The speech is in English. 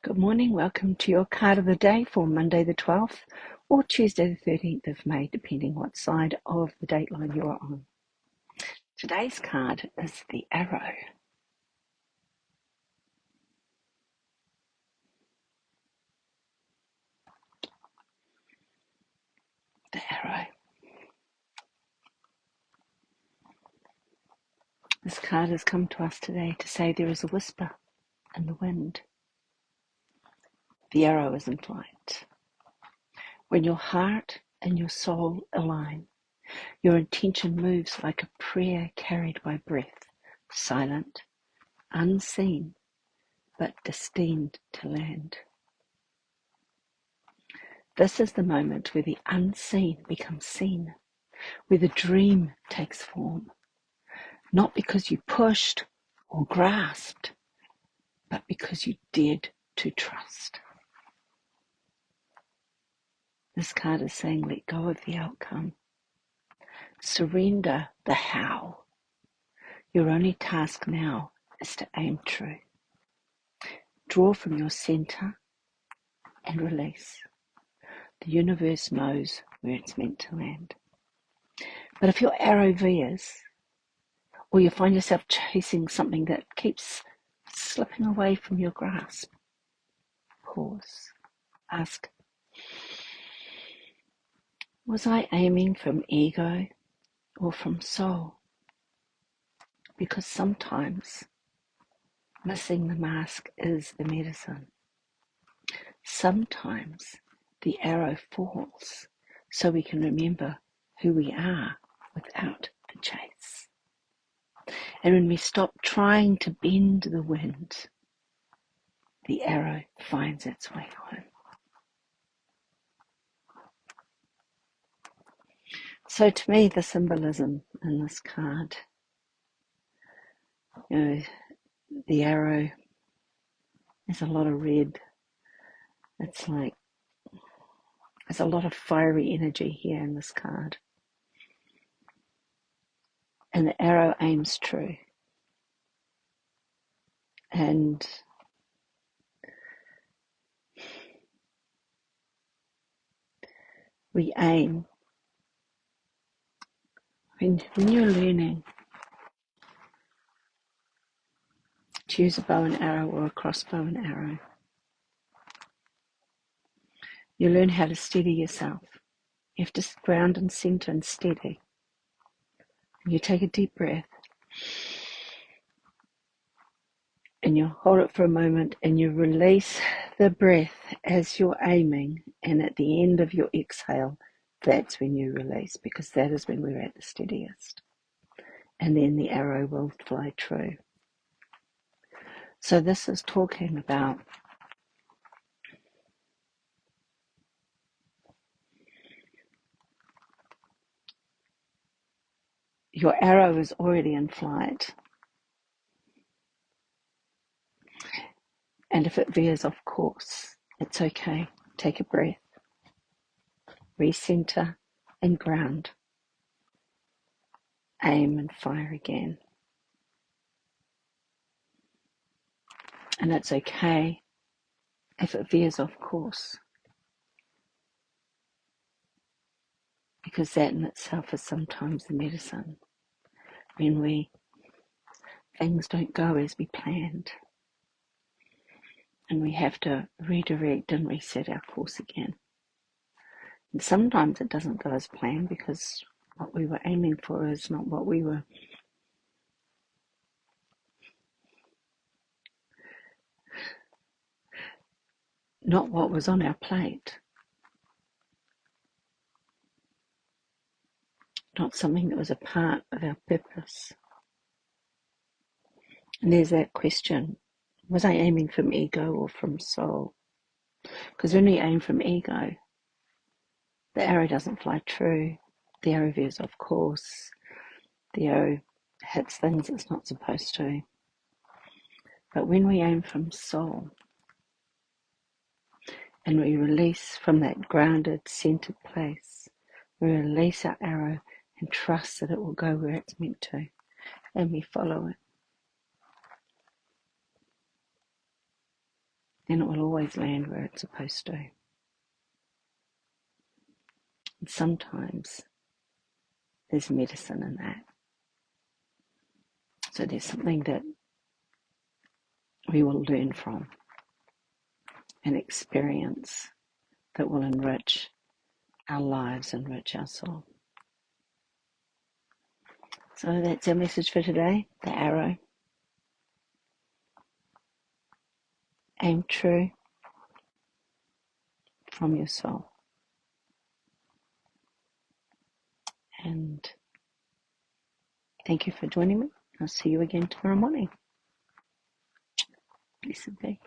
Good morning, welcome to your card of the day for Monday the 12th or Tuesday the 13th of May, depending what side of the date line you are on. Today's card is the Arrow. The Arrow. This card has come to us today to say there is a whisper in the wind. The arrow is in flight. When your heart and your soul align, your intention moves like a prayer carried by breath, silent, unseen, but destined to land. This is the moment where the unseen becomes seen, where the dream takes form, not because you pushed or grasped, but because you dared to trust. This card is saying let go of the outcome. Surrender the how. Your only task now is to aim true. Draw from your center and release. The universe knows where it's meant to land. But if your arrow veers, or you find yourself chasing something that keeps slipping away from your grasp, pause. Ask, was I aiming from ego or from soul? Because sometimes missing the mask is the medicine. Sometimes the arrow falls so we can remember who we are without the chase. And when we stop trying to bend the wind, the arrow finds its way home. So to me, the symbolism in this card, the arrow is a lot of red. It's like there's a lot of fiery energy here in this card. And the arrow aims true. And we aim. When you're learning to use a bow and arrow or a crossbow and arrow, you learn how to steady yourself. You have to ground and center and steady. And you take a deep breath. And you hold it for a moment and you release the breath as you're aiming. And at the end of your exhale, that's when you release, because that is when we're at the steadiest. And then the arrow will fly true. So this is talking about your arrow is already in flight. And if it veers off course, it's okay. Take a breath. Recenter and ground. Aim and fire again. And it's okay if it veers off course, because that in itself is sometimes the medicine. When things don't go as we planned, and we have to redirect and reset our course again. And sometimes it doesn't go as planned because what we were aiming for is not what we were not what was on our plate. Not something that was a part of our purpose. And there's that question, was I aiming from ego or from soul? Because when we aim from ego, the arrow doesn't fly true. The arrow veers off course. The arrow hits things it's not supposed to. But when we aim from soul, and we release from that grounded, centered place, we release our arrow and trust that it will go where it's meant to, and we follow it. then it will always land where it's supposed to. And sometimes there's medicine in that. So there's something that we will learn from and experience that will enrich our lives, enrich our soul. So that's our message for today, the arrow. Aim true from your soul. And thank you for joining me. I'll see you again tomorrow morning. Blessed be.